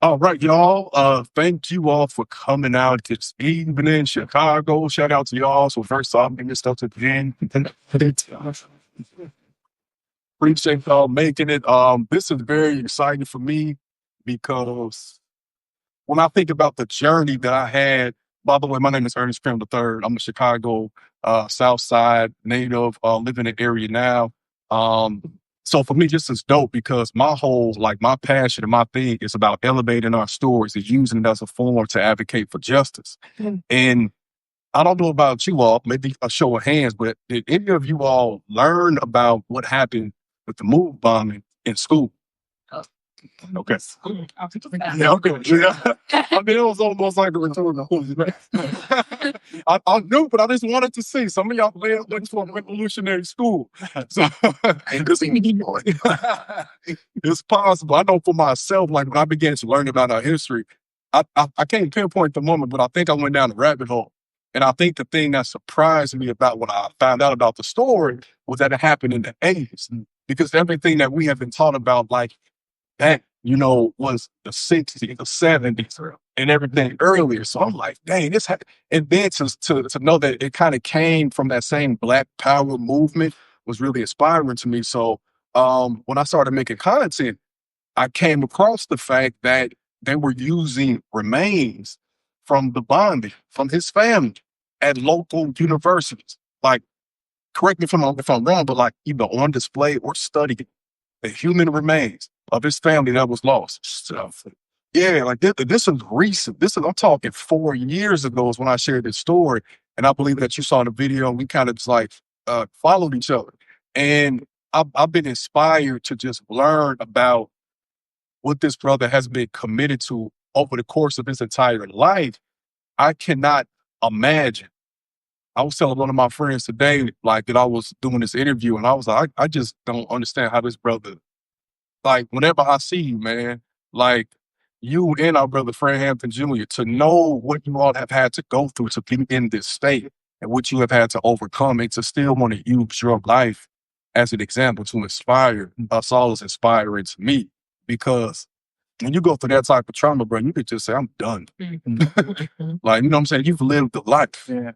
All right, y'all. Thank you all for coming out this evening, Chicago. Shout out to y'all. So first off, give your stuff to Jen. Appreciate y'all making it. This is very exciting for me because when I think about the journey that I had, by the way, my name is Ernest Crim III. I'm a Chicago South Side native, live in the area now. Um, so for me, this is dope because my passion and my thing is about elevating our stories and using it as a form to advocate for justice. And I don't know about you all, maybe a show of hands, but did any of you all learn about what happened with the move bombing in school? Okay. Yeah, okay. Yeah. I mean, it was almost like the return of the Holy Man. I knew, but I just wanted to see. Some of y'all went to a revolutionary school. So it's possible. I know for myself, like when I began to learn about our history, I can't pinpoint the moment, but I think I went down the rabbit hole. And I think the thing that surprised me about when I found out about the story was that it happened in the 80s. Because everything that we have been taught about, like, that, was the 60s, the 70s, and everything earlier. So I'm like, dang, and then to know that it kind of came from that same Black Power movement was really inspiring to me. So when I started making content, I came across the fact that they were using remains from the bonding, from his family at local universities. Like, correct me if I'm wrong, but like either on display or studied the human remains of his family that was lost. So, yeah, like this is recent. I'm talking 4 years ago is when I shared this story. And I believe that you saw the video and we kind of just like followed each other. And I've been inspired to just learn about what this brother has been committed to over the course of his entire life. I cannot imagine. I was telling one of my friends today, like, that I was doing this interview, and I was like, I just don't understand how this brother, like, whenever I see you, man, like, you and our brother Fred Hampton Jr., to know what you all have had to go through to be in this state and what you have had to overcome, and to still want to use your life as an example to inspire us all is inspiring to me. Because when you go through that type of trauma, bro, you could just say, I'm done. Like, you know what I'm saying? You've lived the life. Yeah.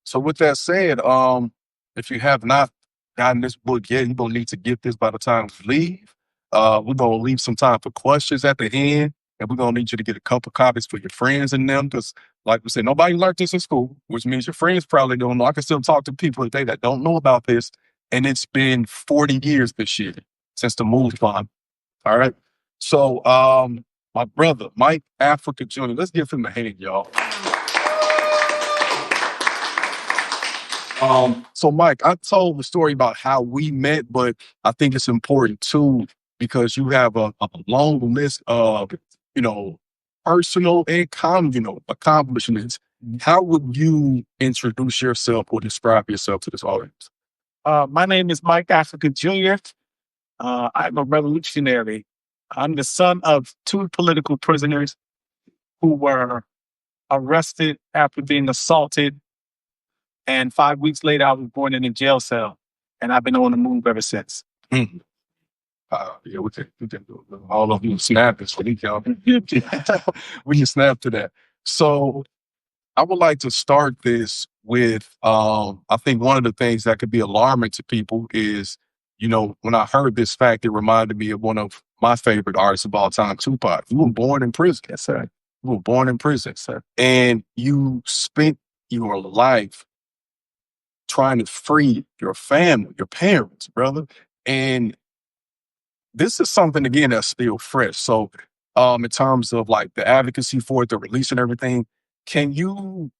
So with that said, if you have not gotten this book yet, you're gonna need to get this by the time we leave. We're gonna leave some time for questions at the end, and we're gonna need you to get a couple copies for your friends and them, because like we said, nobody learned this in school, which means your friends probably don't know. I can still talk to people today that don't know about this, and it's been 40 years this year since the move on. All right. So my brother, Mike Africa Jr., let's give him a hand, y'all. So Mike, I told the story about how we met, but I think it's important too, because you have a long list of, personal and communal accomplishments. How would you introduce yourself or describe yourself to this audience? My name is Mike Africa Jr. I'm a revolutionary. I'm the son of 2 political prisoners who were arrested after being assaulted. And 5 weeks later, I was born in a jail cell. And I've been on the move ever since. Yeah, we can do it. All of you snap this for each other. We can snap to that. So I would like to start this with, I think one of the things that could be alarming to people is, when I heard this fact, it reminded me of one of my favorite artists of all time, Tupac. You were born in prison. Yes, sir. You were born in prison. Yes, sir. And you spent your life trying to free your family, your parents, brother. And this is something, again, that's still fresh. So in terms of like the advocacy for it, the release and everything, can you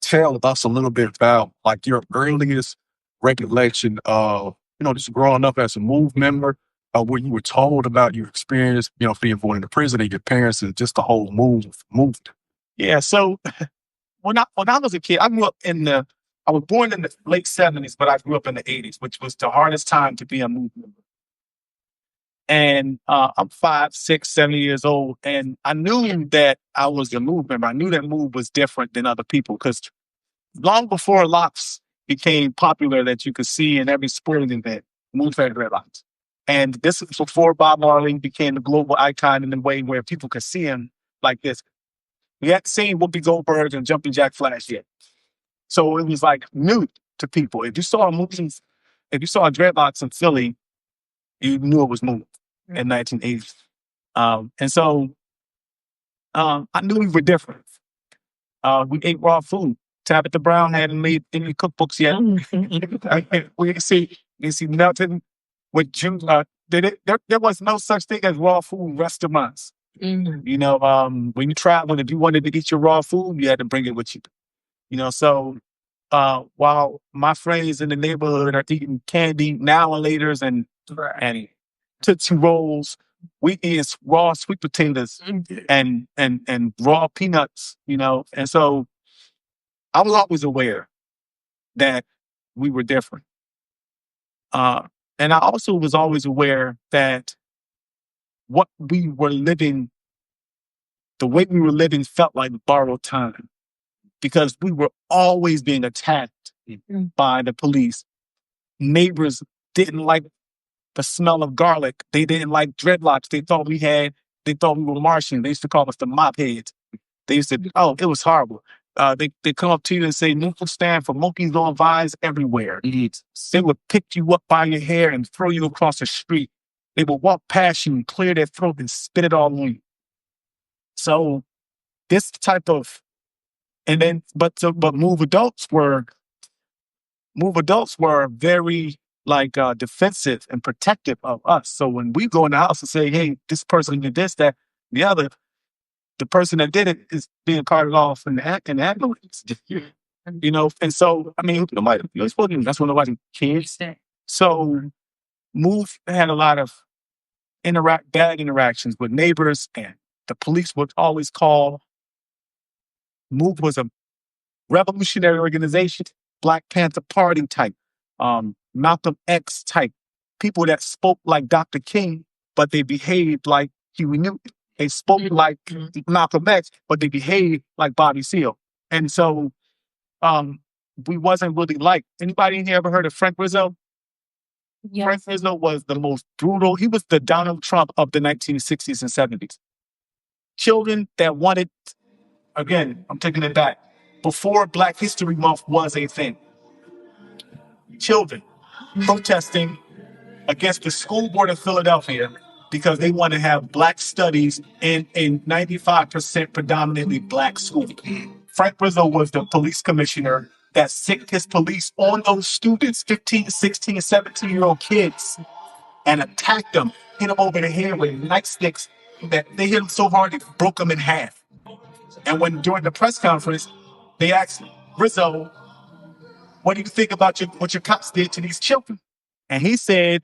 tell us a little bit about like your earliest recollection of, just growing up as a MOVE member, when you were told about your experience, being born in the prison and your parents and just the whole movement? Yeah, so when I was a kid, I was born in the late 70s, but I grew up in the 80s, which was the hardest time to be a MOVE member. And I'm 5, 6, 7 years old. And I knew that I was a MOVE member. I knew that MOVE was different than other people, because long before locks became popular that you could see in every sporting event, MOVE had dreadlocks. And this is before Bob Marley became a global icon in the way where people could see him like this. We hadn't seen Whoopi Goldberg and Jumping Jack Flash yet. So it was like new to people. If you saw movies, if you saw dreadlocks in Philly, you knew it was Moon in 1980s. And so I knew we were different. We ate raw food. Tabitha Brown hadn't made any cookbooks yet. We didn't see nothing with June. There was no such thing as raw food restaurants. You know, when you traveled, if you wanted to eat your raw food, you had to bring it with you. You know, so while my friends in the neighborhood are eating candy now and laters and Tootsie Rolls, we eat raw sweet potatoes and raw peanuts, you know. And so I was always aware that we were different. And I also was always aware that what we were living, the way we were living felt like borrowed time because we were always being attacked by the police. Neighbors didn't like the smell of garlic. They didn't like dreadlocks. They thought we were Martian. They used to call us the mop heads. They used to, it was horrible. They come up to you and say, "Mookle stand for monkeys on vines everywhere." They would pick you up by your hair and throw you across the street. They would walk past you and clear their throat and spit it all on you. So this type of, and then, but move adults were very defensive and protective of us. So when we go in the house and say, "Hey, this person did this, that, the other," the person that did it is being carted off in the ambulance. You know, and so I mean, that's what nobody cares. So Move had a lot of bad interactions with neighbors, and the police would always call. Move was a revolutionary organization, Black Panther Party type, Malcolm X type, people that spoke like Dr. King, but they behaved like Huey Newton. They spoke like Malcolm X, but they behaved like Bobby Seale. And so we wasn't really like, anybody in here ever heard of Frank Rizzo? Yes. Frank Rizzo was the most brutal. He was the Donald Trump of the 1960s and 70s. Children that wanted, again, I'm taking it back, before Black History Month was a thing. Children protesting against the school board of Philadelphia because they want to have Black studies in a 95% predominantly Black school. Frank Rizzo was the police commissioner that sicked his police on those students, 15, 16, 17-year-old kids, and attacked them, hit them over the head with nightsticks that they hit them so hard it broke them in half. And when during the press conference, they asked Rizzo, "What do you think about what your cops did to these children?" And he said,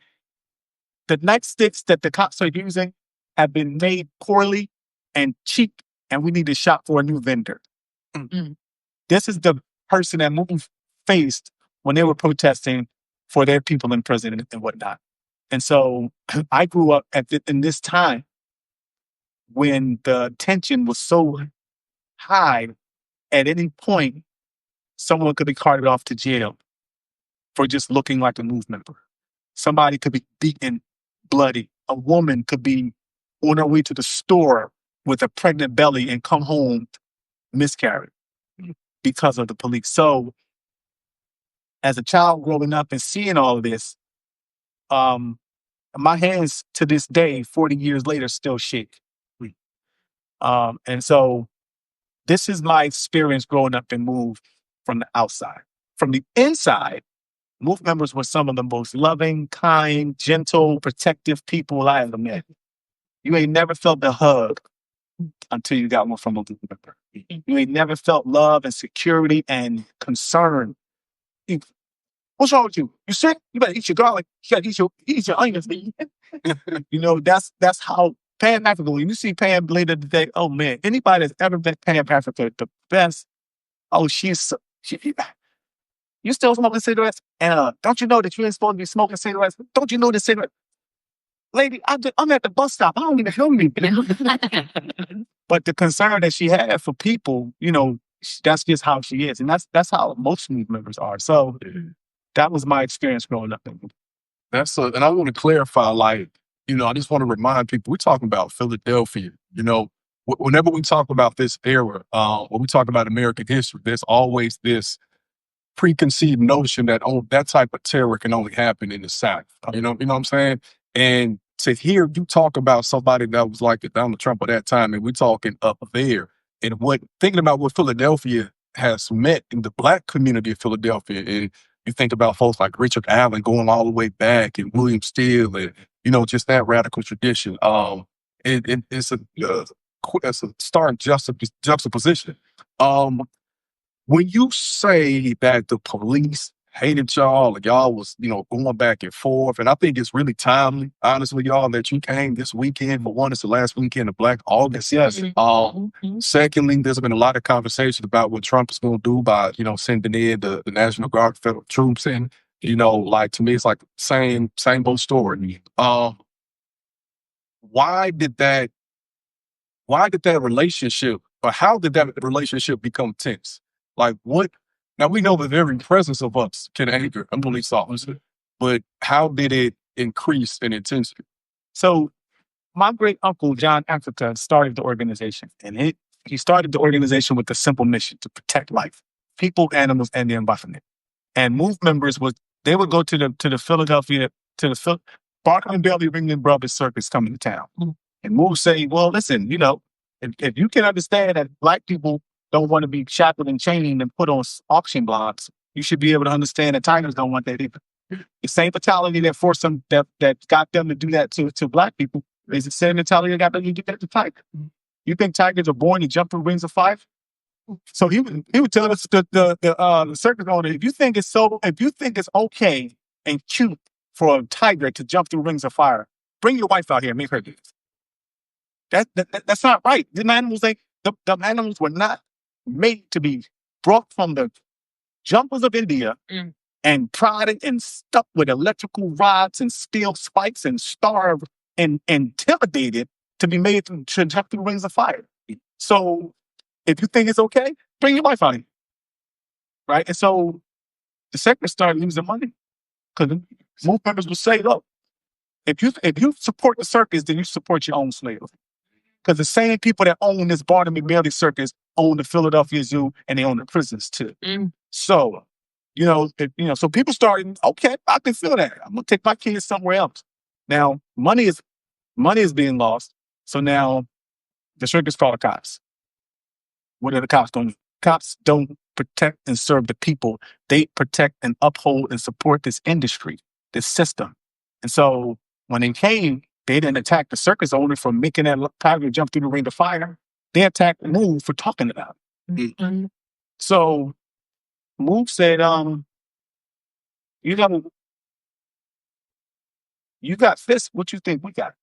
"The nightsticks that the cops are using have been made poorly and cheap, and we need to shop for a new vendor." Mm-hmm. This is the person that Move faced when they were protesting for their people in prison and whatnot. And so I grew up in this time when the tension was so high, at any point, someone could be carted off to jail for just looking like a Move member. Somebody could be beaten bloody. A woman could be on her way to the store with a pregnant belly and come home miscarried because of the police. So as a child growing up and seeing all of this, my hands to this day, 40 years later, still shake. And so this is my experience growing up in Move from the outside. From the inside, Move members were some of the most loving, kind, gentle, protective people I ever met. You ain't never felt the hug until you got one from a Move member. You ain't never felt love and security and concern. What's wrong with you? You sick? You better eat your garlic. You gotta eat your onions. You know, that's how Pan Africa, when you see Pan later today, oh man, anybody that's ever met Pan Africa, the best, you still smoking cigarettes? And don't you know that you ain't supposed to be smoking cigarettes? Don't you know the cigarette? Lady, I'm at the bus stop. I don't even know me. But the concern that she had for people, you know, that's just how she is. And that's how most Move members are. So that was my experience growing up. And I want to clarify, like, I just want to remind people, we're talking about Philadelphia. Whenever we talk about this era, when we talk about American history, there's always this preconceived notion that that type of terror can only happen in the South. You know what I'm saying? And to hear you talk about somebody that was like the Donald Trump of that time, and we're talking up there, and thinking about what Philadelphia has meant in the Black community of Philadelphia, and you think about folks like Richard Allen going all the way back, and William Steele, and just that radical tradition. It's a stark juxtaposition. When you say that the police hated y'all, and y'all was, going back and forth, and I think it's really timely, honestly, y'all, that you came this weekend. For one, it's the last weekend of Black August. Yes. Secondly, there's been a lot of conversation about what Trump is going to do by, sending in the National Guard federal troops. And, like, to me, it's like same old story. Why did that relationship, or how did that relationship become tense? Like, what? Now, we know the very presence of us can anger a police officer, but how did it increase in intensity? So my great uncle, John Africa, started the organization, and he started the organization with a simple mission: to protect life, people, animals, and the environment. And MOVE members would go to the Philadelphia, Barker and Bailey Ringling Brothers Circus coming to town. And MOVE say, well, listen, if you can understand that Black people don't want to be shackled and chained and put on auction blocks, you should be able to understand that Tigers don't want that either. The same mentality that forced them, that got them to do that to Black people, is the same mentality that got them to do that to Tigers. You think Tigers are born to jump through rings of fire? So he would tell us, the circus owner, if you think it's okay and cute for a tiger to jump through rings of fire, bring your wife out here and make her do this. That's not right. The animals were not made to be brought from the jungles of India and prodded and stuck with electrical rods and steel spikes and starved and intimidated to be made to jump through rings of fire. So if you think it's okay, bring your wife out here. Right? And so the sector started losing money, because MOVE members would say, look, if you support the circus, then you support your own slaves. Because the same people that own this Barnum and Bailey Circus own the Philadelphia Zoo, and they own the prisons too. So, so people started, okay, I can feel that. I'm gonna take my kids somewhere else. Now, money is being lost. So now the circus called the cops. What are the cops doing? Cops don't protect and serve the people. They protect and uphold and support this industry, this system. And so when they came, they didn't attack the circus owner for making that tiger jump through the ring of fire. They attacked MOVE for talking about it. So MOVE said, you got fists. What you think we got?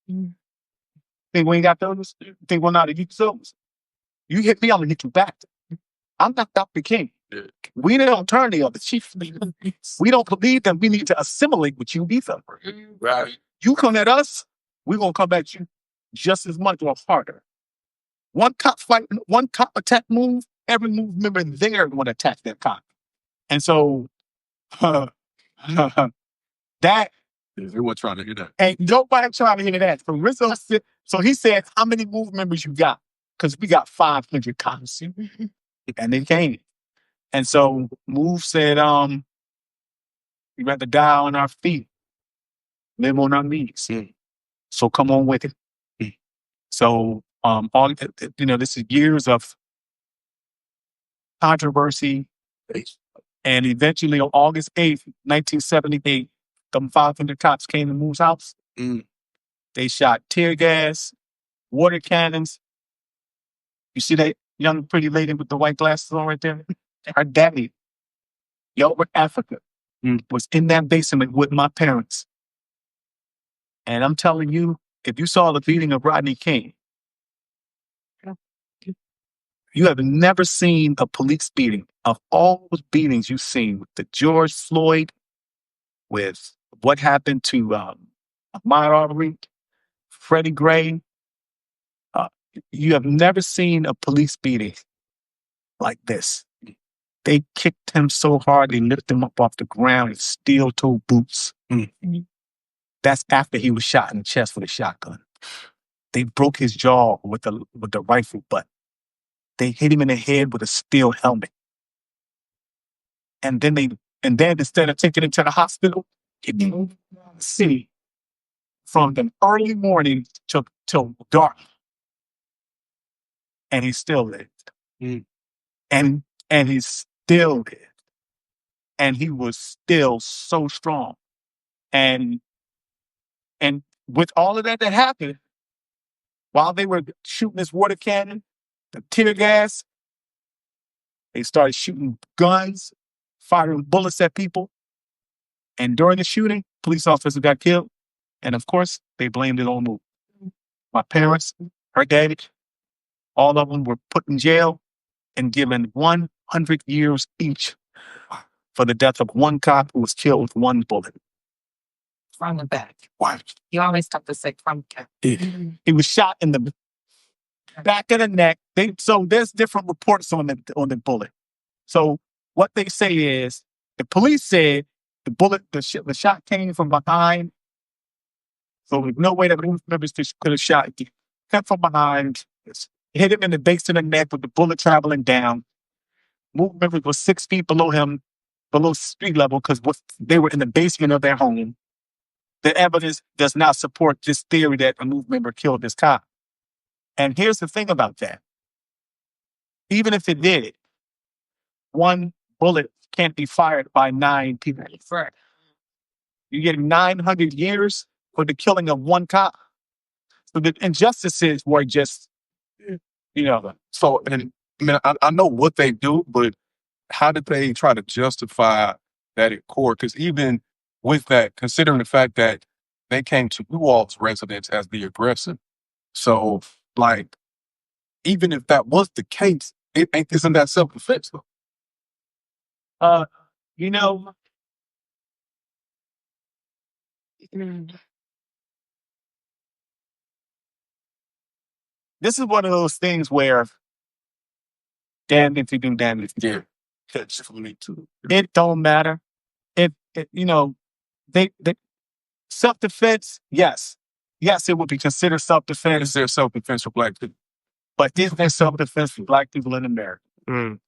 Think we ain't got those? Think we're not hit those? You hit me, I'm gonna hit you back. I'm not Dr. King. We don't turn the other chief. We don't believe that we need to assimilate with you either. Right. You come at us, we're gonna come at you just as much or harder. One cop attack MOVE, every MOVE member there would attack that cop. And so that everyone trying to hear that. Ain't nobody trying to hear that. So he said, how many MOVE members you got? Because we got 500 cops. And they came. And so MOVE said, we rather die on our feet, live on our knees. So come on with it. So this is years of controversy. And eventually on August 8th, 1978, them 500 cops came to MOVE's house. They shot tear gas, water cannons. You see that young pretty lady with the white glasses on right there? Her daddy, over Africa, was in that basement with my parents. And I'm telling you, if you saw the beating of Rodney King, you have never seen a police beating. Of all the beatings you've seen, with the George Floyd, with what happened to Ahmaud Arbery, Freddie Gray, you have never seen a police beating like this. They kicked him so hard, they lifted him up off the ground in steel-toe boots. Mm. That's after he was shot in the chest with a shotgun. They broke his jaw with the rifle butt. They hit him in the head with a steel helmet. And then instead of taking him to the hospital, he moved the city from the early morning till dark. And he still lived. Mm. And he still lived. And he was still so strong. And with all of that happened, while they were shooting this water cannon, the tear gas, they started shooting guns, firing bullets at people. And during the shooting, police officers got killed. And of course, they blamed it on me. My parents, her daddy, all of them were put in jail and given 100 years each for the death of one cop who was killed with one bullet. From the back. Why? You always have to say from the back. He was shot in the back of the neck. So there's different reports on the bullet. So what they say is the police said the shot came from behind. So there's no way that the members could have shot. It came from behind, hit him in the base of the neck with the bullet traveling down. Movement members were 6 feet below him, below street level, because they were in the basement of their home. The evidence does not support this theory that a movement member killed this cop. And here's the thing about that. Even if it did, one bullet can't be fired by 9 people. You get 900 years for the killing of one cop. So the injustices were just, So, and I mean, I know what they do, but how did they try to justify that in court? Because even with that, considering the fact that they came to you all's residence as the aggressor, so like, even if that was the case, isn't that self-defense though? This is one of those things where damned if you do, damned if you do. It don't matter. They self-defense, yes. Yes, it would be considered self-defense. Is there self-defense for Black people? But is there self-defense for Black people in America? Mm.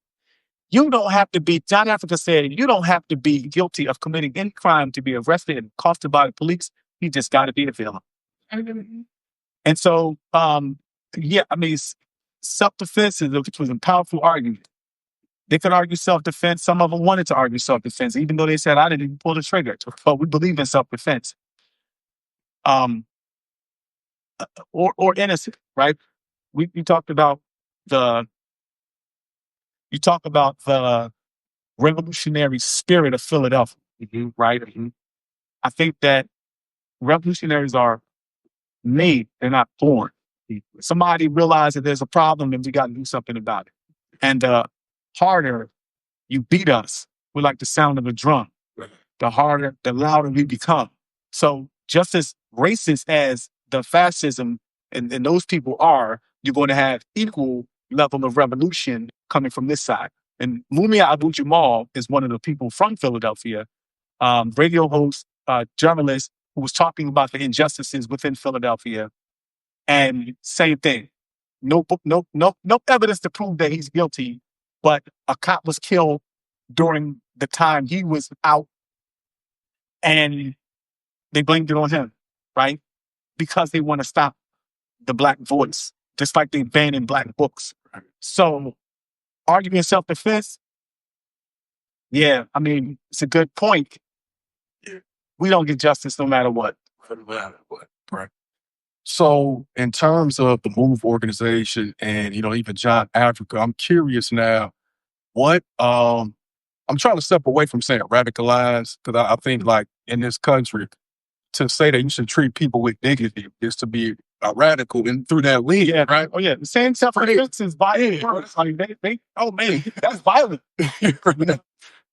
You don't have to be, John Africa said, you don't have to be guilty of committing any crime to be arrested and accosted by the police. You just got to be a villain. And so, self-defense was a powerful argument. They could argue self-defense. Some of them wanted to argue self-defense, even though they said, I didn't even pull the trigger. But we believe in self-defense. Or innocent, right? You talked about the revolutionary spirit of Philadelphia, right? Mm-hmm. I think that revolutionaries are made, they're not born. Somebody realized that there's a problem and we got to do something about it. And the harder you beat us, we like the sound of a drum. The harder, the louder we become. So just as racist as the fascism and those people are, you're going to have equal level of revolution coming from this side. And Mumia Abu-Jamal is one of the people from Philadelphia, radio host, journalist, who was talking about the injustices within Philadelphia. And same thing. No evidence to prove that he's guilty, but a cop was killed during the time he was out, and they blamed it on him, right? Because they want to stop the Black voice, just like they banning Black books. So, arguing self-defense, yeah, I mean, it's a good point. We don't get justice no matter what. Right. So, in terms of the MOVE organization and, even John Africa, I'm curious now, what, I'm trying to step away from saying radicalized, because I think, like, in this country, to say that you should treat people with dignity is to be a radical, and through that lens, Yeah, right? Oh, yeah. The same self-defense is violent. Oh, man, that's violent.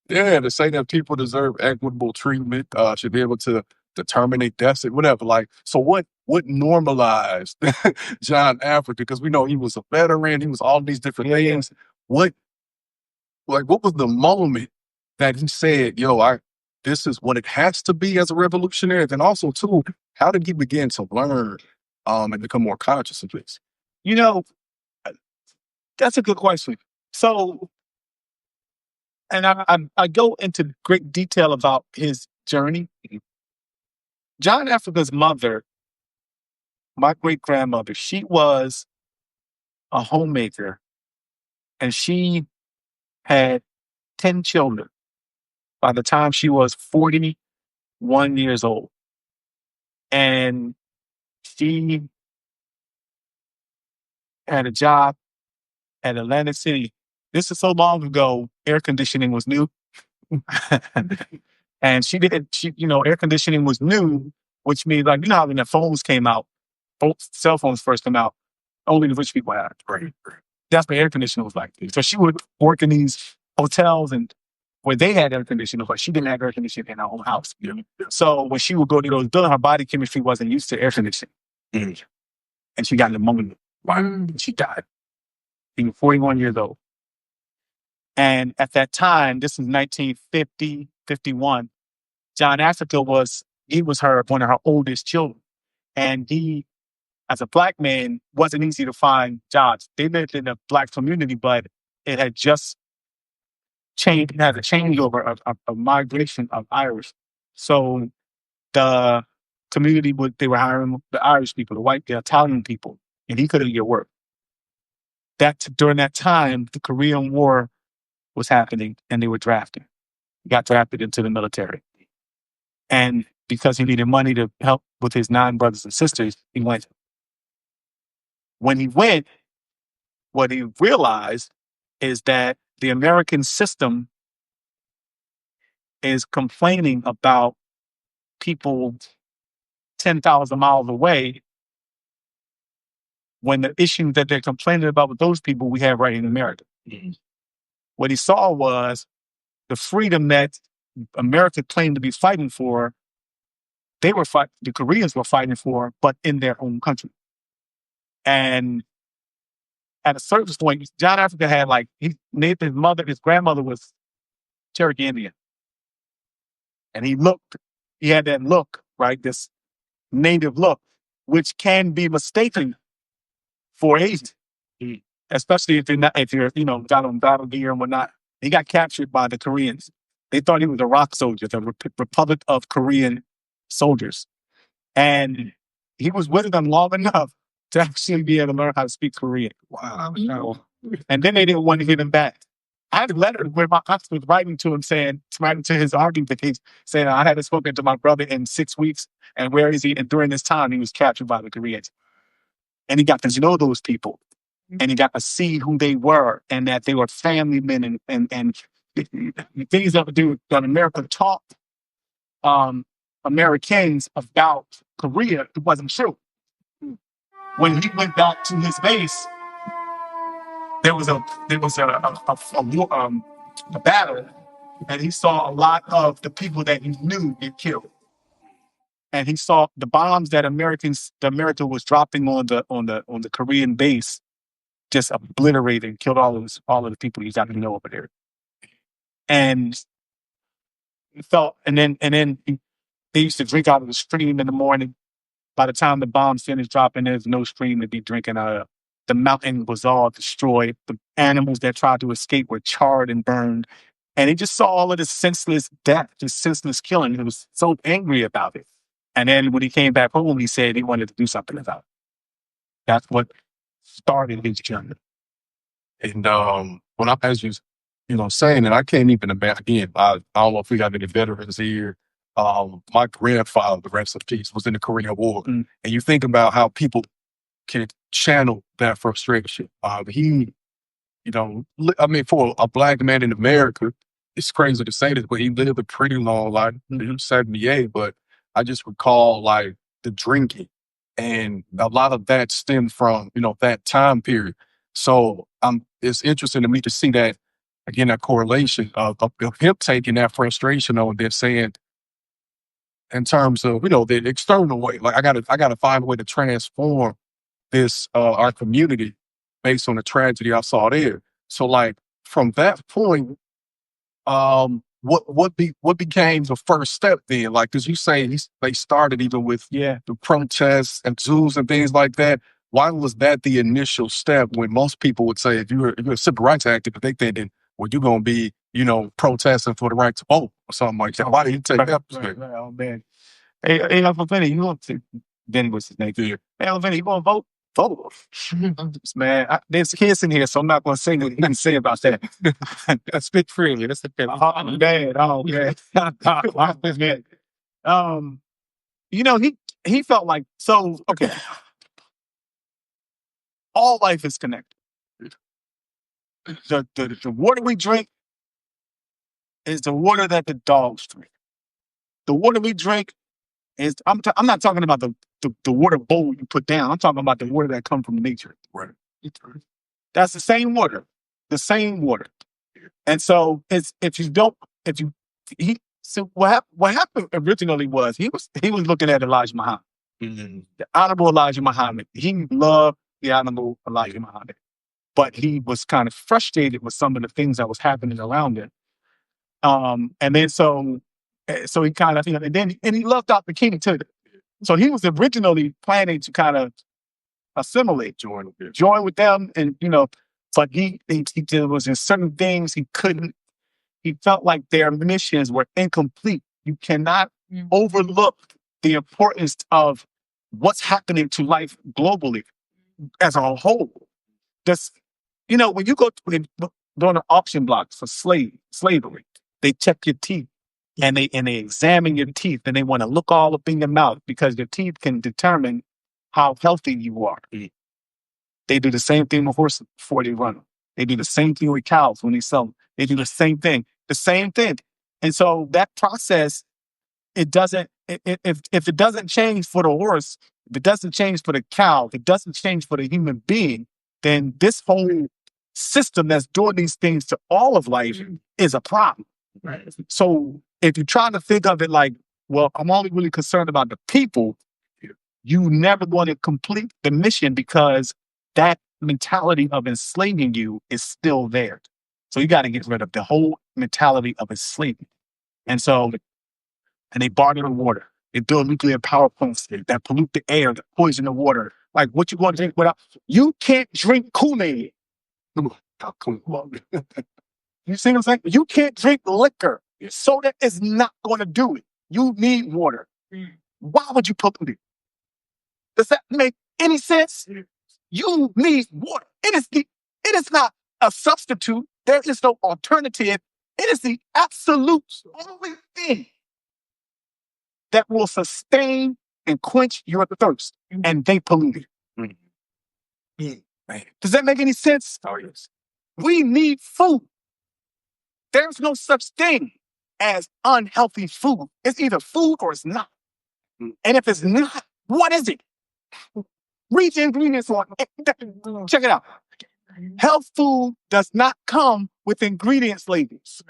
Yeah, to say that people deserve equitable treatment, should be able to determine their destiny, whatever. Like, so what normalized John Africa? Because we know he was a veteran, he was all these different things. What was the moment that he said, "Yo, this is what it has to be as a revolutionary? Then also, too, how did he begin to learn and become more conscious of this? You know, that's a good question. So, and I go into great detail about his journey. John Africa's mother, my great grandmother, she was a homemaker, and she had 10 children by the time she was 41 years old. And she had a job at Atlantic City. This is so long ago, air conditioning was new. And air conditioning was new, which means, like, how when the phones came out, cell phones first came out, only the rich people had. Right. That's what air conditioning was like. So she would work in these hotels and where they had air conditioning, but she didn't have air conditioning in her own house. Yeah. So when she would go to those buildings, her body chemistry wasn't used to air conditioning. Mm. And she got pneumonia. And she died. Being 41 years old. And at that time, this was 1950, 51, John Africa was one of her oldest children. And he, as a Black man, wasn't easy to find jobs. They lived in a Black community, but it had just changed. It had a changeover, a migration of Irish. So the community, they were hiring the Irish people, the Italian people, and he couldn't get work. During that time, the Korean War was happening, and they were drafting. He got drafted into the military. And because he needed money to help with his 9 brothers and sisters, he went. When he went, what he realized is that the American system is complaining about people 10,000 miles away when the issue that they're complaining about with those people we have right in America. Mm-hmm. What he saw was the freedom that America claimed to be fighting for, the Koreans were fighting for, but in their own country. And at a certain point, John Africa had his grandmother was Cherokee Indian. And he had that look, right? This native look, which can be mistaken for Asian. Especially if you're got on battle gear and whatnot. He got captured by the Koreans. They thought he was a rock soldier, the Republic of Korean soldiers. And he was with them long enough to actually be able to learn how to speak Korean. Wow. And then they didn't want to get him back. I had a letter where my aunt was writing to him writing to his argument case, saying, I hadn't spoken to my brother in 6 weeks, and where is he? And during this time, he was captured by the Koreans. And he got to know those people. And he got to see who they were and that they were family men and the things that America taught Americans about Korea, it wasn't true. When he went back to his base, there was a battle, and he saw a lot of the people that he knew get killed. And he saw the bombs that America was dropping on the Korean base just obliterated and killed all of the people he got to know over there. And he felt, and then they used to drink out of the stream in the morning. By the time the bombs finished dropping, there's no stream to be drinking out of. The mountain was all destroyed. The animals that tried to escape were charred and burned. And he just saw all of this senseless death, this senseless killing. He was so angry about it. And then when he came back home, he said he wanted to do something about it. That's what started his journey. And when I, as you saying, and I can't even imagine, again, I don't know if we got any veterans here. My grandfather, the rest of peace, was in the Korean War. Mm. And you think about how people can channel that frustration. For a Black man in America, it's crazy to say this, but he lived a pretty long life. He was 78, but I just recall the drinking. And a lot of that stemmed from, that time period. So it's interesting to me to see that, again, that correlation of him taking that frustration on and saying, in terms of, the external way, I gotta find a way to transform this, our community based on the tragedy I saw there. So from that point, what became the first step then? Like, because you say they started even with the protests and zoos and things like that. Why was that the initial step when most people would say if you're a civil rights activist, they thinking, well, you're gonna be, protesting for the right to vote or something like that. Why did you take that perspective? Right. Oh man. Hey, Uncle Vinny, you want to Vinny was his name. Yeah. Hey, Uncle Vinny, you gonna vote? Vote. Man, there's kids in here, so I'm not gonna say nothing to say about that. Spit freely. That's the thing. Oh man. Man. He felt like okay. All life is connected. The water we drink is the water that the dogs drink. The water we drink is I'm not talking about the water bowl you put down. I'm talking about the water that comes from nature. Right. That's the same water. The same water. And so what happened originally was he was looking at Elijah Muhammad. Mm-hmm. The Honorable Elijah Muhammad. He loved the Honorable Elijah Muhammad. But he was kind of frustrated with some of the things that was happening around him. And then so he kind of, and he loved Dr. King too. So he was originally planning to kind of assimilate, join with them, and but he there was in certain things he couldn't. He felt like their missions were incomplete. You cannot overlook the importance of what's happening to life globally as a whole. This, when you go during the auction blocks for slavery, they check your teeth and they examine your teeth and they want to look all up in your mouth because your teeth can determine how healthy you are. They do the same thing with horses before they run them. They do the same thing with cows when they sell them. They do the same thing. And so that process, it doesn't, if it doesn't change for the horse, if it doesn't change for the cow, if it doesn't change for the human being, then this whole system that's doing these things to all of life is a problem. Right. So if you try to think of it like, well, I'm only really concerned about the people, you never going to complete the mission because that mentality of enslaving you is still there. So you got to get rid of the whole mentality of enslavement. And they barter the water. They build nuclear power plants that pollute the air, that poison the water. Like, what you going to drink without? You can't drink Kool-Aid. You see what I'm saying? You can't drink liquor. Soda is not going to do it. You need water. Why would you pollute it? Does that make any sense? You need water. It is not a substitute. There is no alternative. It is the absolute only thing that will sustain and quench your thirst. And they pollute it. Does that make any sense? Oh, yes. We need food. There's no such thing as unhealthy food. It's either food or it's not. And if it's not, what is it? Read the ingredients on it. Check it out. Health food does not come with ingredients labels.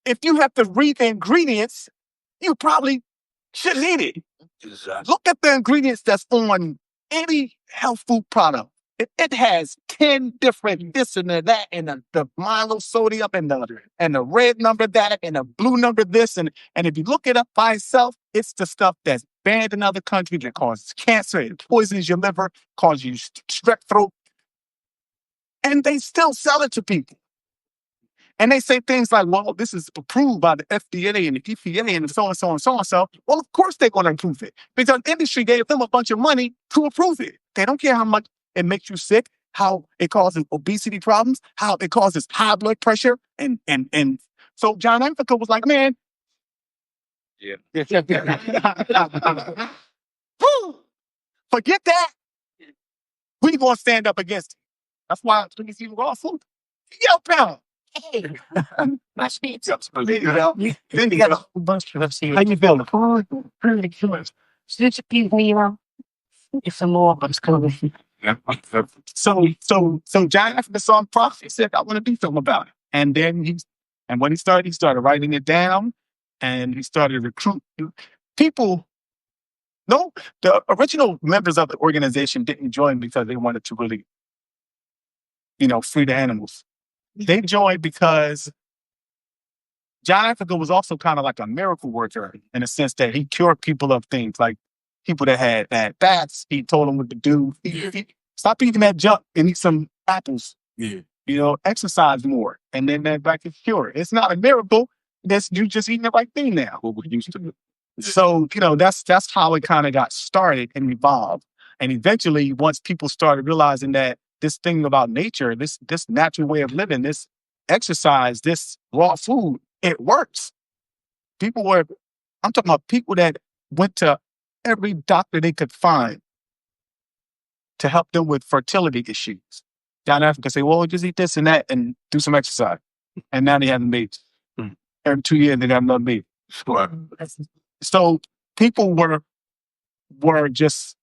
If you have to read the ingredients, you probably should eat it. Exactly. Look at the ingredients that's on any health food product. It has 10 different this and that, and the monosodium and the red number that, and the blue number this. And if you look it up by itself, it's the stuff that's banned in other countries that causes cancer, it poisons your liver, causes you strep throat. And they still sell it to people. And they say things like, well, this is approved by the FDA and the EPA and so on, so on, so on, so. Well, of course they're going to approve it because the industry gave them a bunch of money to approve it. They don't care how much it makes you sick, how it causes obesity problems, how it causes high blood pressure. And so John Africa was like, man. Yeah. Forget that. We're going to stand up against it. That's why it's even raw food. Yo, pal. Hey, my speech. How you feeling? Pretty good. Since you give me it's some more, but it's coming. So John Africa saw a prophet. He said, I want to do something about it. And then when he started writing it down and he started recruiting people. No, the original members of the organization didn't join because they wanted to really, free the animals. They joined because John Africa was also kind of like a miracle worker in the sense that he cured people of things like people that had bats. He told them what to do. Stop eating that junk and eat some apples. Yeah. You know, exercise more, and then that back is cured. It's not a miracle. That's you just eating the right thing now. What we used to do. So, you know, that's how it kind of got started and evolved. And eventually, once people started realizing that this thing about nature, this natural way of living, this exercise, this raw food, it works. I'm talking about people that went to every doctor they could find to help them with fertility issues. Down Africa say, well, just eat this and that and do some exercise. And now they have babies. Every 2 years, they got another baby. So people were just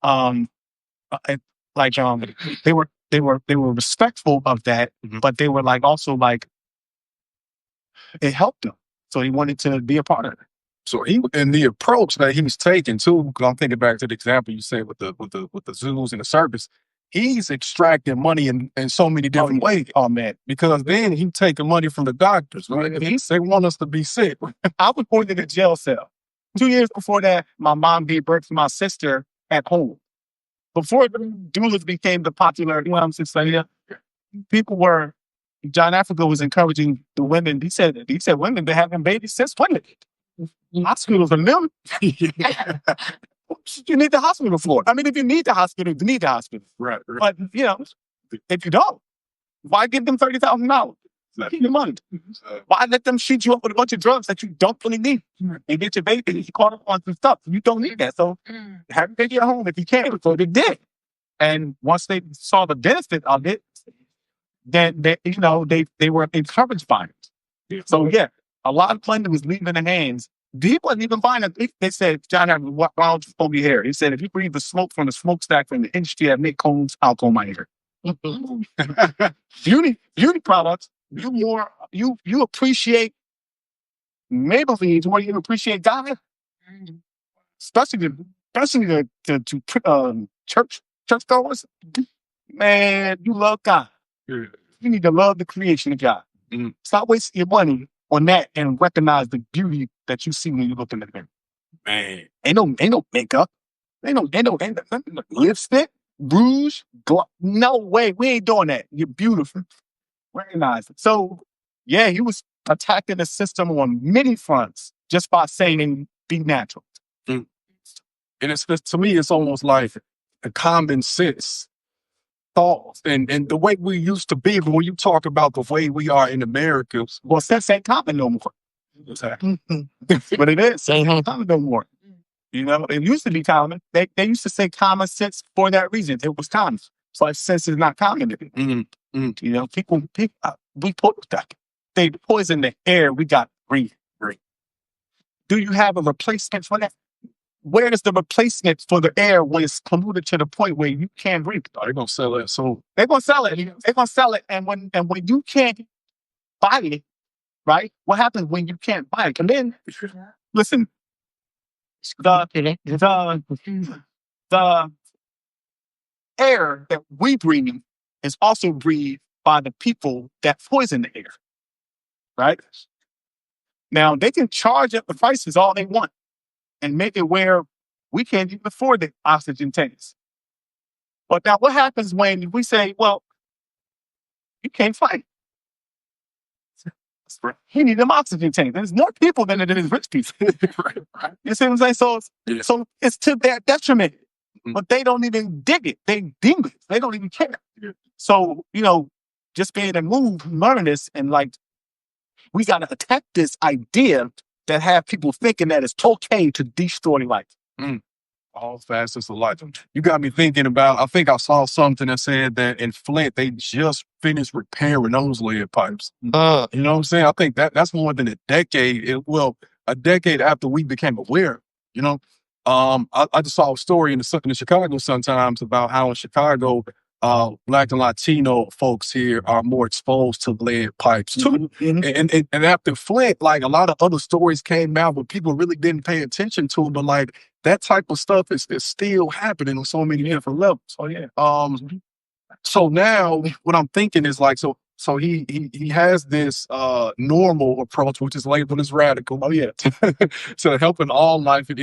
they were respectful of that, but they were like also like it helped them. So he wanted to be a part of it. So and the approach that he was taking too, because I'm thinking back to the example you said with the zoos and the circus, he's extracting money in so many different ways. Oh man, because then he taking money from the doctors, right? They want us to be sick. I was born in a jail cell. 2 years before that, my mom gave birth to my sister at home. Before doulas became the popular, you know what I'm saying? John Africa was encouraging the women. He said women been having babies since when? Hospitals are new. You need the hospital for it. I mean, if you need the hospital, you need the hospital. Right. But, you know, if you don't, why give them $30,000? Keep your money. Why let them shoot you up with a bunch of drugs that you don't really need and get your baby and you caught up on some stuff? You don't need that. So have your baby at home if you can. So they did. And once they saw the benefit of it, then they were encouraged by it. So yeah, a lot of money was leaving in the hands. He wasn't even buying it. They said, John, why don't you comb your hair? He said, if you breathe the smoke from the smokestack from the industry that make combs, I'll comb my hair. Beauty products. You appreciate Maybelline more than you appreciate God, especially to church goers. Man, you love God. Yeah. You need to love the creation of God. Stop wasting your money on that and recognize the beauty that you see when you look in the mirror. Man, Ain't no makeup. Ain't no lipstick, rouge. No way. We ain't doing that. You're beautiful. Recognize it. So, yeah, he was attacking the system on many fronts just by saying be natural. And it's to me, it's almost like a common sense thought and the way we used to be. But when you talk about the way we are in America, well, sense ain't common no more. But it is. Ain't common no more. You know, it used to be common. They used to say common sense for that reason. It was common. So sense is not common to people. You know, people they poison the air we got breathe. Do you have a replacement for that? Where is the replacement for the air when it's polluted to the point where you can't breathe? they're gonna sell it. So they're gonna sell it. They're gonna sell it. And when you can't buy it, right? What happens when you can't buy it? And then listen, the air that we breathe is also breathed by the people that poison the air. Right? Now they can charge up the prices all they want and make it where we can't even afford the oxygen tanks. But now what happens when we say, well, you can't fight? He need them oxygen tanks. There's more people than there is rich people. right. You see what I'm saying? So it's to their detriment. But they don't even dig it. They deem it. They don't even care. So, you know, just being able to move, learn this, and like, we got to attack this idea that have people thinking that it's okay to destroy life. All facets of life. You got me thinking about, I think I saw something that said that in Flint, they just finished repairing those lead pipes. You know what I'm saying? I think that's more than a decade. A decade after we became aware, you know? I just saw a story in the Chicago Sun-Times about how in Chicago, Black and Latino folks here are more exposed to lead pipes too. And after Flint, like a lot of other stories came out, but people really didn't pay attention to it. But like that type of stuff is still happening on so many different levels. Oh yeah. So now what I'm thinking is like, so So he has this normal approach, which is labeled as radical. Oh yeah. To helping all life, and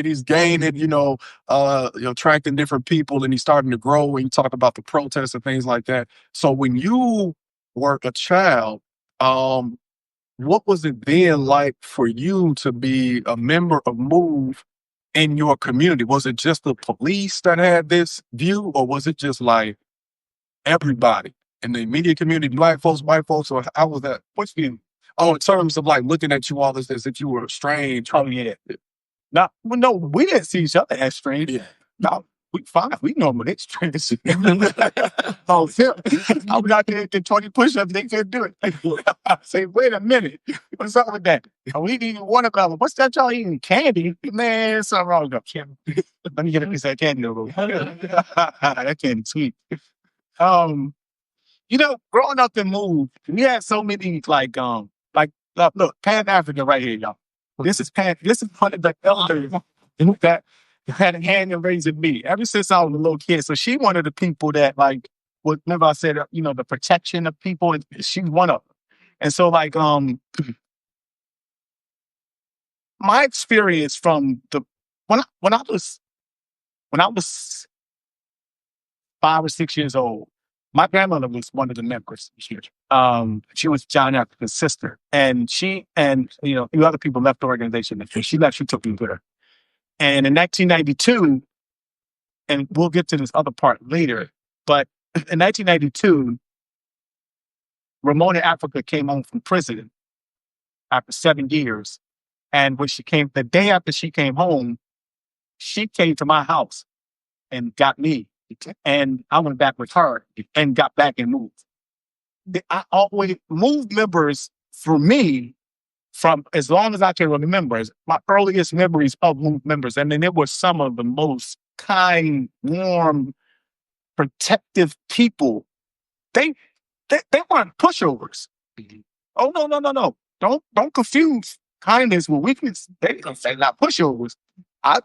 he's gaining, attracting different people, and he's starting to grow. And you talk about the protests and things like that. So when you were a child, what was it then like for you to be a member of Move in your community? Was it just the police that had this view, or was it just like everybody in the immediate community, black folks, white folks, or how was that? What's view? Oh, in terms of like looking at you all as if you were strange. Oh yeah. No, we didn't see each other as strange. Yeah. No, we fine. We normally strange. Oh, yeah. I was out there did 20 push-ups. They couldn't do it. I say, wait a minute. What's up with that? Are we eating watermelon? What's that? Y'all eating candy? Man, something wrong with that. Let me get a piece of that candy over. That candy's sweet. Growing up in Move, we had so many look, Pan Africa right here, y'all. This is one of the elders that had a hand in raising me ever since I was a little kid. So she one of the people that remember I said, the protection of people, and she's one of them. And so my experience from when I was 5 or 6 years old, my grandmother was one of the members. She was John Africa's sister, and she and a few other people left the organization. And she left. She took me with her. And in 1992, and we'll get to this other part later, but in 1992, Ramona Africa came home from prison after 7 years, and the day after she came home, she came to my house and got me. And I went back with her and got back and moved. I always moved members for me from as long as I can remember. My earliest memories of Move members. And then it was some of the most kind, warm, protective people. They weren't pushovers. Oh, no. Don't confuse kindness with weakness. They're not pushovers. But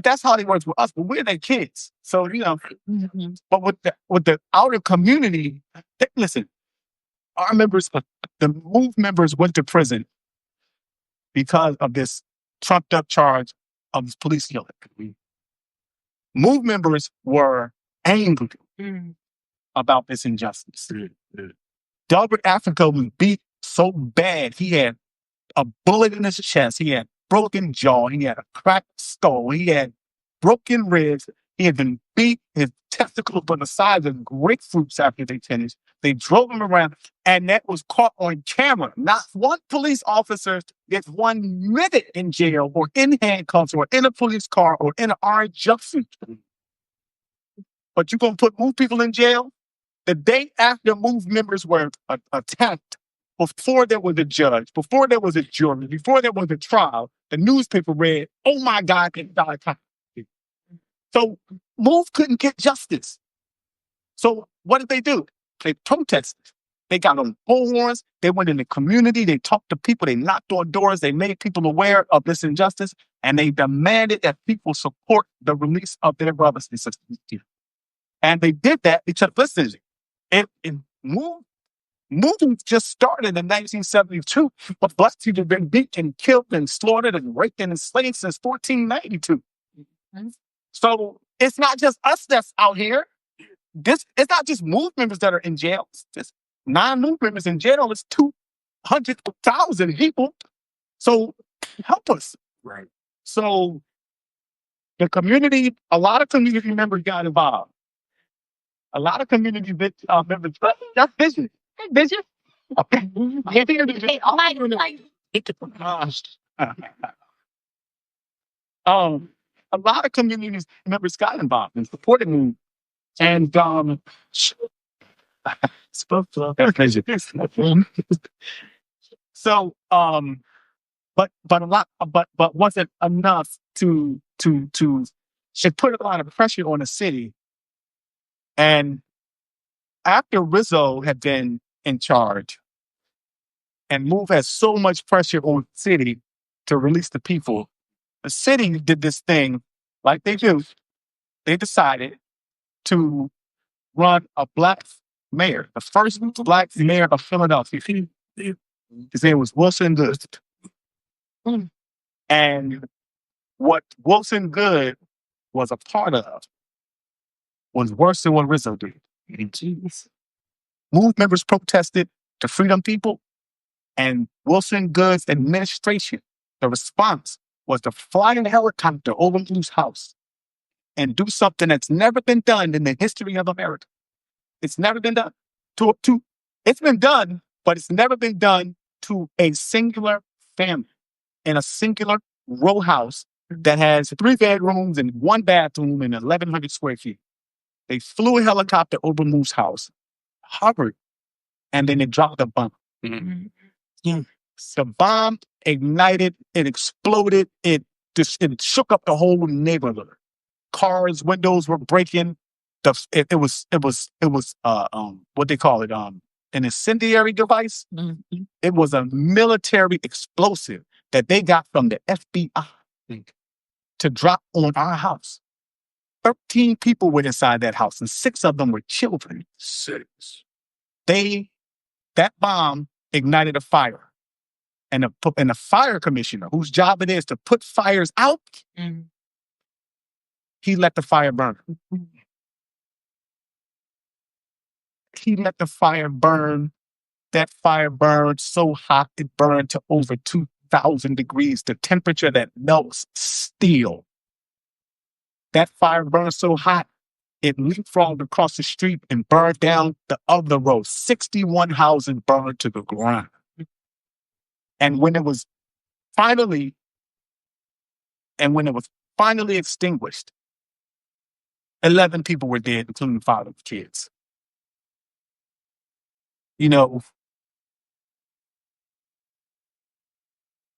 that's how they work with us. But we're their kids, so But with the outer community, listen. Our members, the Move members, went to prison because of this trumped up charge of this police killing. Move members were angry about this injustice. Delbert Africa was beat so bad he had a bullet in his chest. He had broken jaw. He had a cracked skull. He had broken ribs. He had been beat. His testicles were the size of grapefruits after they finished. They drove him around, and that was caught on camera. Not one police officer gets 1 minute in jail or in handcuffs or in a police car or in an orange jumpsuit. But you're going to put Move people in jail? The day after Move members were attacked, before there was a judge, before there was a jury, before there was a trial, the newspaper read, "Oh my God, they died." So Move couldn't get justice. So what did they do? They protested. They got on bullhorns. They went in the community. They talked to people. They knocked on doors. They made people aware of this injustice, and they demanded that people support the release of their brothers and sisters. And they did that because, listen, Moving just started in 1972, but black people have been beat and killed and slaughtered and raped and enslaved since 1492. So it's not just us that's out here. It's not just Move members that are in jail. It's just non-Move members in jail. It's 200,000 people. So help us. Right. So the community, a lot of community members got involved. A lot of community members. That's business. Busy? Okay. A lot of community members got involved and supported me. And so but wasn't enough to it put a lot of pressure on the city. And after Rizzo had been in charge, and Move had so much pressure on the city to release the people, the city did this thing like they do. They decided to run a Black mayor, the first black mayor of Philadelphia. His name was Wilson Good. And what Wilson Good was a part of was worse than what Rizzo did. Move members protested to freedom people, and Wilson Good's administration, the response was to fly in a helicopter over Blue's house and do something that's never been done in the history of America. It's never been done. It's been done, but it's never been done to a singular family in a singular row house that has 3 bedrooms and 1 bathroom and 1,100 square feet. They flew a helicopter over Moo's house, hovered, and then they dropped a bomb. The bomb ignited, it exploded, it shook up the whole neighborhood. Cars, windows were breaking. It was what they call it, an incendiary device. It was a military explosive that they got from the FBI to drop on our house. 13 people were inside that house, and 6 of them were children. 6. That bomb ignited a fire, and the fire commissioner, whose job it is to put fires out, he let the fire burn. He let the fire burn. That fire burned so hot, it burned to over 2,000 degrees, the temperature that melts steel. That fire burned so hot, it leapfrogged across the street and burned down the other row. 61 houses burned to the ground. And when it was finally extinguished, 11 people were dead, including 5 of the kids. You know,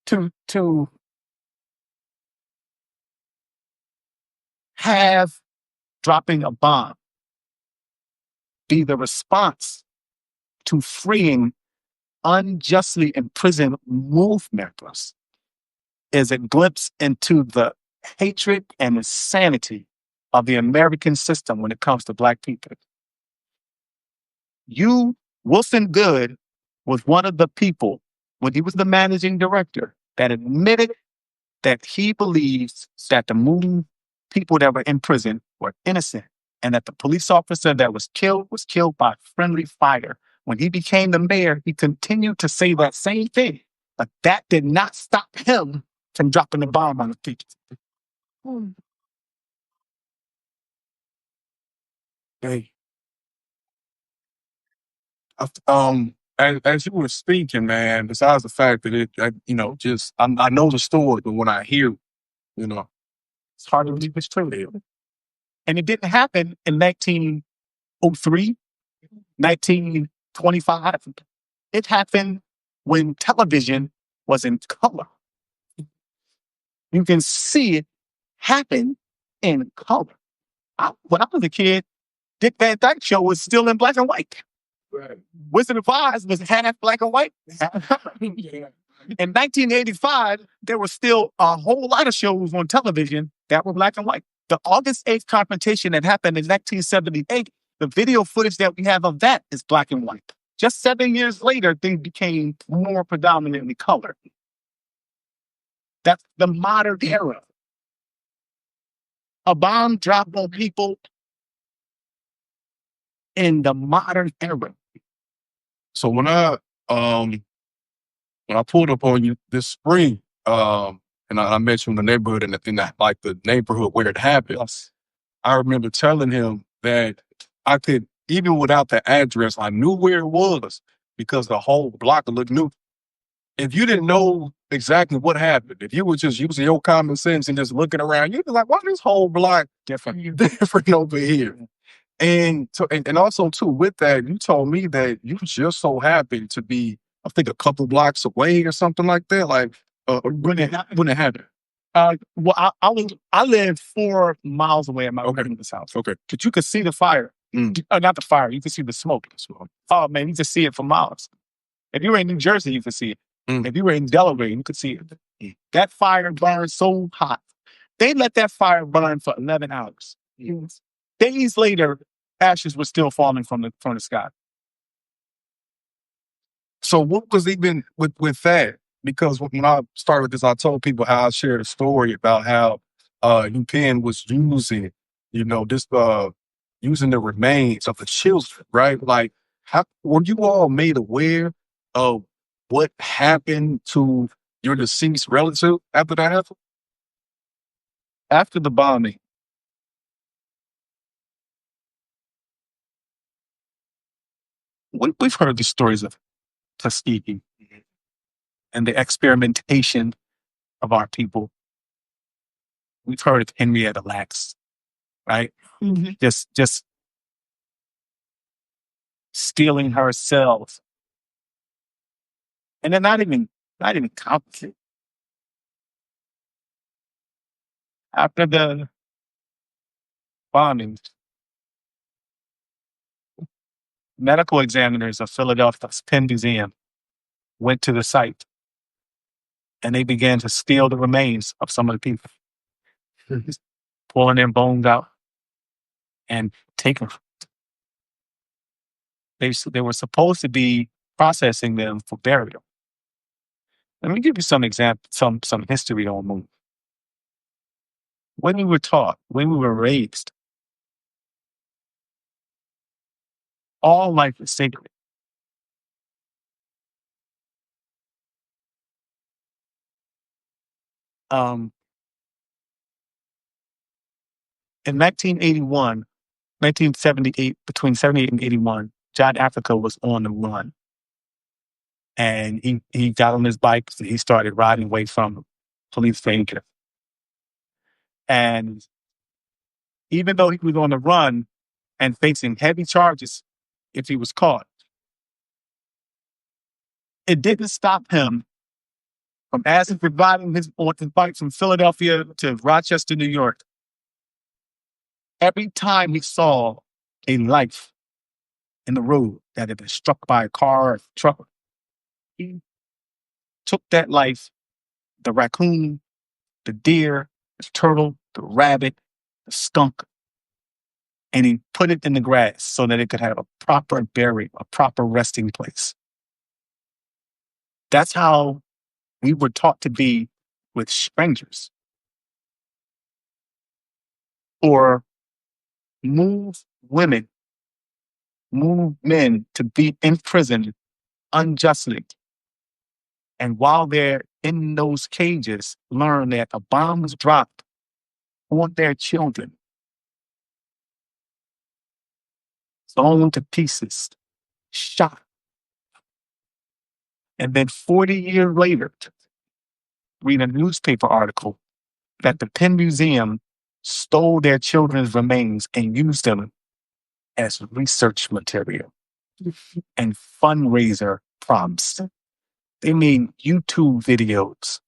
to have dropping a bomb be the response to freeing unjustly imprisoned move members is a glimpse into the hatred and insanity of the American system when it comes to Black people. Wilson Good was one of the people, when he was the managing director, that admitted that he believes that the Moon people that were in prison were innocent, and that the police officer that was killed by friendly fire. When he became the mayor, he continued to say that same thing, but that did not stop him from dropping the bomb on the people. Hey, as you were speaking, man, besides the fact that I know the story, but when I hear, It's hard to believe it's true. And it didn't happen in 1903, 1925. It happened when television was in color. You can see it happen in color. When I was a kid, Dick Van Dyke Show was still in black and white. right. Wizard of Oz was half black and white. In 1985, there was still a whole lot of shows on television that were black and white. The August 8th confrontation that happened in 1978, the video footage that we have of that is black and white. Just 7 years later, things became more predominantly colored. That's the modern era. A bomb dropped on people in the modern era. So when I pulled up on you this spring, and I mentioned the neighborhood and the neighborhood where it happened, I remember telling him that I could, even without the address, I knew where it was because the whole block looked new. If you didn't know exactly what happened, if you were just using your common sense and just looking around, you'd be like, why this whole block different over here? And so, and also too, with that, you told me that you just so happened to be, I think, a couple blocks away or something like that. Like, when it happened. Well, I lived 4 miles away at my grandmother's house. Okay. But you could see the fire. Not the fire, you could see the smoke. Oh man, you could see it for miles. If you were in New Jersey, you could see it. If you were in Delaware, you could see it. That fire burned so hot. They let that fire burn for 11 hours. Days later, ashes were still falling from the sky. So what was even with that? Because when I started this, I told people how I shared a story about how UPenn was using, this using the remains of the children, right? Like, how were you all made aware of what happened to your deceased relative after that happened? After the bombing, we've heard the stories of Tuskegee and the experimentation of our people. We've heard of Henrietta Lacks, right? Just stealing her cells, and they're not even complicated. After the bombings, medical examiners of Philadelphia's Penn Museum went to the site and they began to steal the remains of some of the people, pulling their bones out and taking them. They were supposed to be processing them for burial. Let me give you some example, some history on moon. When we were taught, when we were raised, all life is sacred. Um, in 1981, 1978, between 78 and 81, John Africa was on the run. And he got on his bike and he started riding away from police danger. And even though he was on the run and facing heavy charges if he was caught, it didn't stop him from, as he was riding on his bike from Philadelphia to Rochester, New York, every time he saw a life in the road that had been struck by a car or truck, he took that life, the raccoon, the deer, the turtle, the rabbit, the skunk, and he put it in the grass so that it could have a proper burial, a proper resting place. That's how we were taught to be with strangers. Or move women, move men to be in prison unjustly. And while they're in those cages, learn that a bomb was dropped on their children, blown to pieces, shot. And then 40 years later, read a newspaper article that the Penn Museum stole their children's remains and used them as research material and fundraiser prompts. They made YouTube videos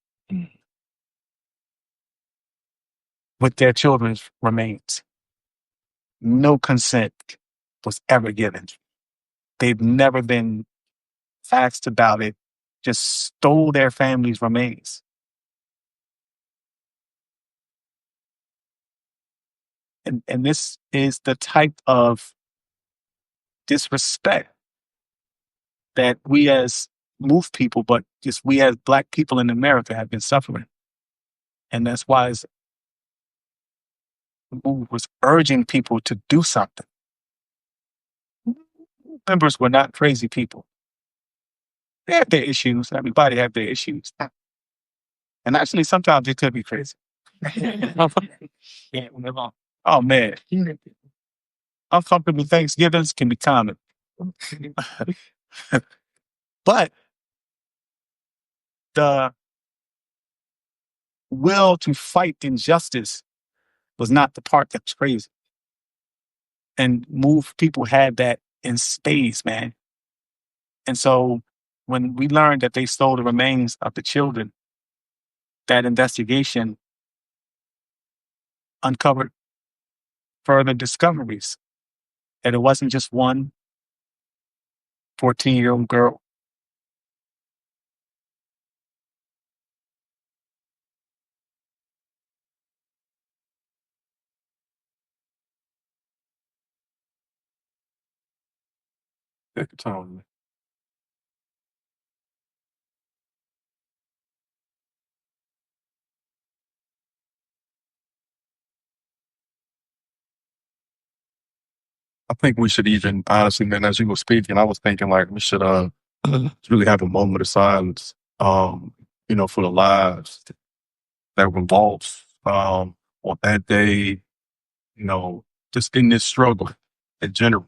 with their children's remains. No consent was ever given. They've never been asked about it, just stole their family's remains. And this is the type of disrespect that we as Move people, but just we as Black people in America have been suffering. And that's why Move was urging people to do something. Members were not crazy people. They have their issues. Everybody have their issues. And actually, sometimes they could be crazy. Oh, man. Uncomfortable Thanksgivings can be common. But the will to fight injustice was not the part that was crazy. And Move people had that in spades, man. And so when we learned that they stole the remains of the children, that investigation uncovered further discoveries that it wasn't just one 14-year-old girl. Take your time. I think we should even, honestly, man, as you were speaking, I was thinking like we should really have a moment of silence, for the lives that were lost on that day, you know, just in this struggle in general,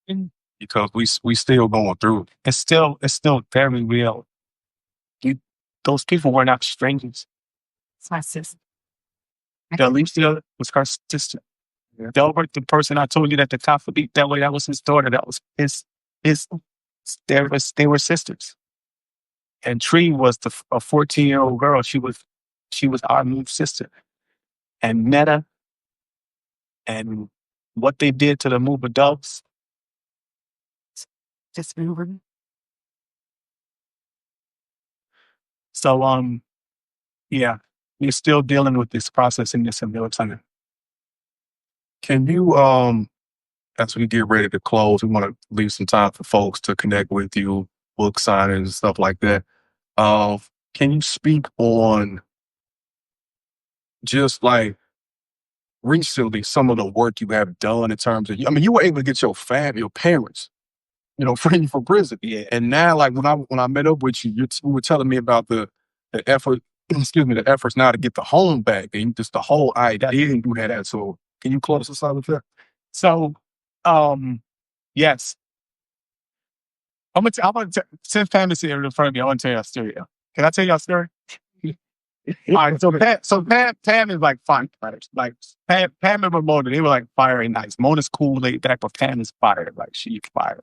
Mm. because we still going through it. It's still very real. Those people were not strangers. It's my sister. The Alicia was her sister. Delbert, the person I told you that the cop would beat that way, that was his daughter. That was his they were sisters. And Tree was a 14-year-old girl. She was our new sister. And Netta and what they did to the move adults. Just remember. So yeah, we're still dealing with this process in this real time. Can you, as we get ready to close, we want to leave some time for folks to connect with you, book signings and stuff like that. Can you speak on just like recently some of the work you have done in terms of, I mean, you were able to get your parents, free from prison. Yeah. And now, like when I met up with you, you were telling me about the effort, excuse me, the efforts now to get the home back and just the whole idea you had that. So can you close us out with that? So, yes. I'm gonna since Pam is here in front of me, I want to tell you a story. Can I tell you a story? All right, Pam is like fire fighters. Like Pam and Ramona, they were like fiery nice. Mona's cool, laid back, but Pam is fired. Like she's fired.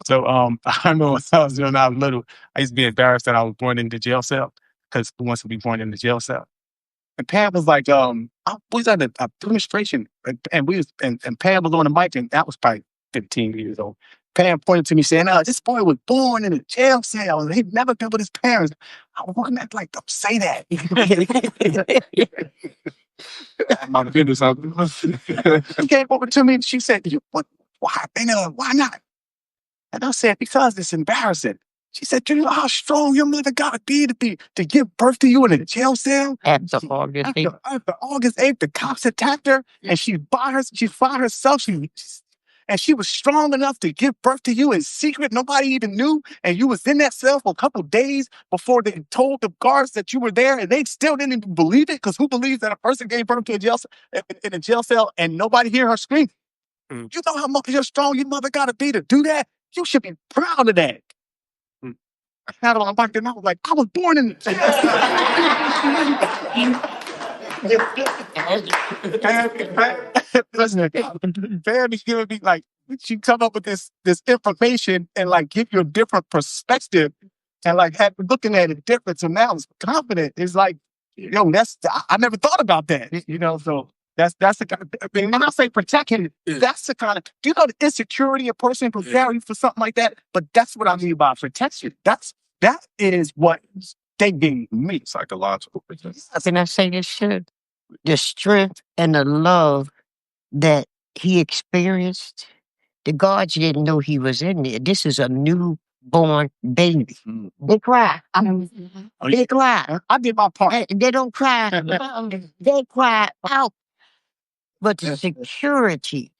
So I remember when I was little, I used to be embarrassed that I was born in the jail cell because who wants to be born in the jail cell? And Pam was like, we was at a demonstration, and we was and Pam was on the mic, and that was probably 15 years old. Pam pointed to me saying, this boy was born in a jail cell and he'd never been with his parents. I wasn't that like, don't say that. My goodness. She came over to me and she said, what, why not? And I said, because it's embarrassing. She said, do you know how strong your mother gotta be to give birth to you in a jail cell? After August 8th. After August 8th, the cops attacked her and she by herself. And she was strong enough to give birth to you in secret. Nobody even knew. And you was in that cell for a couple of days before they told the guards that you were there. And they still didn't even believe it. Because who believes that a person gave birth to in a jail cell and nobody hear her scream? Mm. You know how much strong your mother got to be to do that? You should be proud of that. Mm. I had it on my back and I was like, I was born in Listen, Pam is giving me like she come up with this information and like give you a different perspective and like looking at it different. So now it's confident. It's like, I never thought about that. So that's the kind of, when I say protect him, that's the kind of, do you know the insecurity a person can carry for something like that? But that's what I mean by protection. That is what they gave me. Psychological. Can I say this shit? The strength and the love that he experienced, the guards didn't know he was in there. This is a newborn baby. Mm. They cry. They cry. I did my part. They don't cry. They cry out. But the security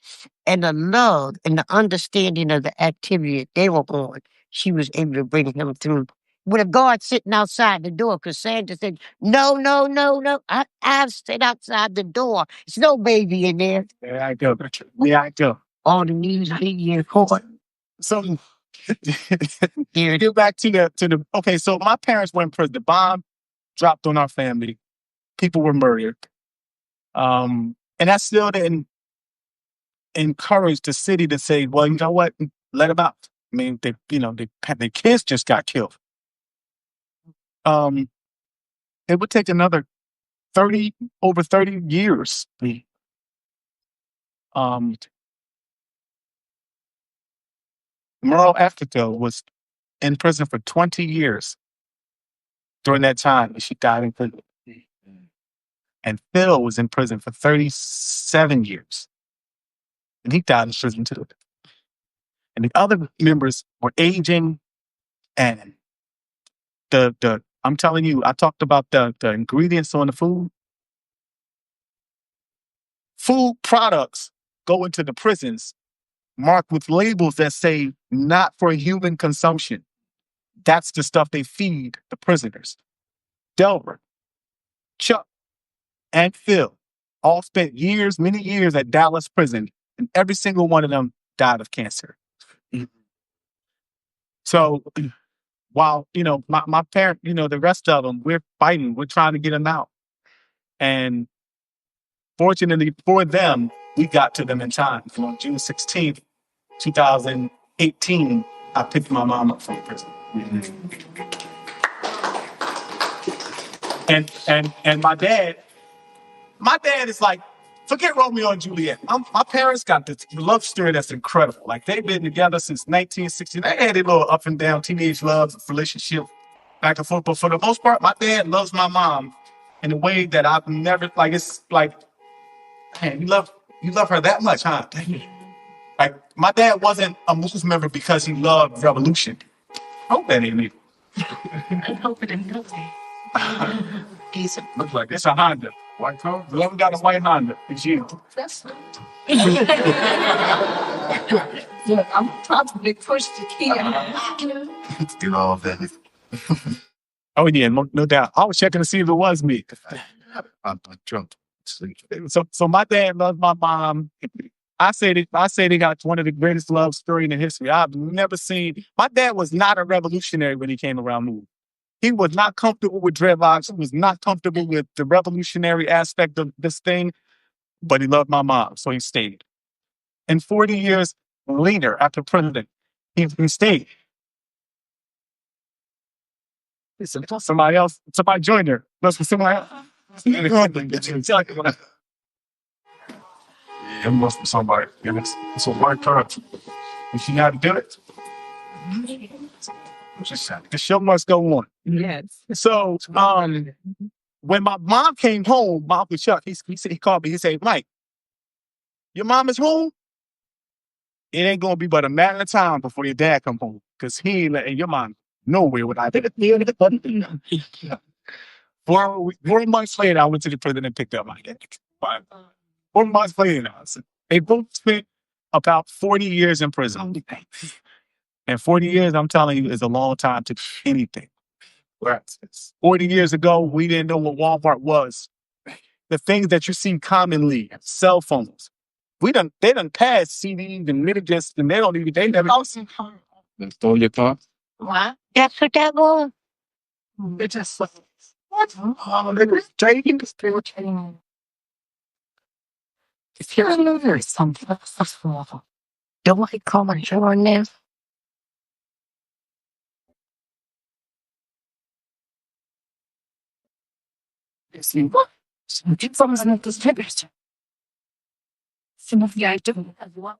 and the love and the understanding of the activity that they were on, she was able to bring him through. With a guard sitting outside the door, because Sandra said, no. I've stayed outside the door. There's no baby in there. Yeah, I do. All the news media court. So get back to the okay, so my parents were in prison. The bomb dropped on our family. People were murdered. And that still didn't encourage the city to say, well, you know what? Let them out. I mean, their kids just got killed. It would take another over 30 years. Merle Africa was in prison for 20 years during that time, and she died in prison. And Phil was in prison for 37 years, and he died in prison too. And the other members were aging, and I'm telling you, I talked about the ingredients on the food. Food products go into the prisons marked with labels that say not for human consumption. That's the stuff they feed the prisoners. Delbert, Chuck, and Phil all spent years, many years at Dallas prison, and every single one of them died of cancer. So while, my parent, the rest of them, we're fighting, we're trying to get them out. And fortunately for them, we got to them in time. On June 16th, 2018, I picked my mom up from prison. And my dad is like, forget Romeo and Juliet. My parents got this love story that's incredible. Like, they've been together since 1960. They had a little up and down teenage love relationship back and forth. But for the most part, my dad loves my mom in a way that I've never, like, it's like, man, you love her that much, huh? Like, my dad wasn't a Muslim member because he loved revolution. I hope that ain't me. I hope it ain't nothing. Looks like it's a Honda. White car? Whoever got a white Honda, it's you. That's yeah, I'm probably pushed to kill. Do all that. Oh yeah, no doubt. I was checking to see if it was me. I'm drunk. So my dad loves my mom. I say they got one of the greatest love stories in history. I've never seen. My dad was not a revolutionary when he came around moving. He was not comfortable with dreadlocks. He was not comfortable with the revolutionary aspect of this thing, but he loved my mom, so he stayed. And 40 years later, after president, he stayed. Somebody joined her. Somebody else. It must be somebody. It's a white car. And she had to do it. The show must go on. Yes. So, when my mom came home, my Uncle Chuck, he called me. He said, Mike, your mom is home? It ain't going to be but a matter of time before your dad come home. Because he ain't letting your mom nowhere without it. 4 months later, I went to the prison and picked up my dad. 4 months later, they both spent about 40 years in prison. And 40 years, I'm telling you, is a long time to do anything. 40 years ago, we didn't know what Walmart was. The things that you see commonly, cell phones. They done passed CDs and mini discs, and they never. Stole your car? What? That's what that was. It just What? Oh, they were taking the spirit. if you're a loser, something that's awful. Don't I call my show on there? What? Some people are not distributed. Some of the items as well.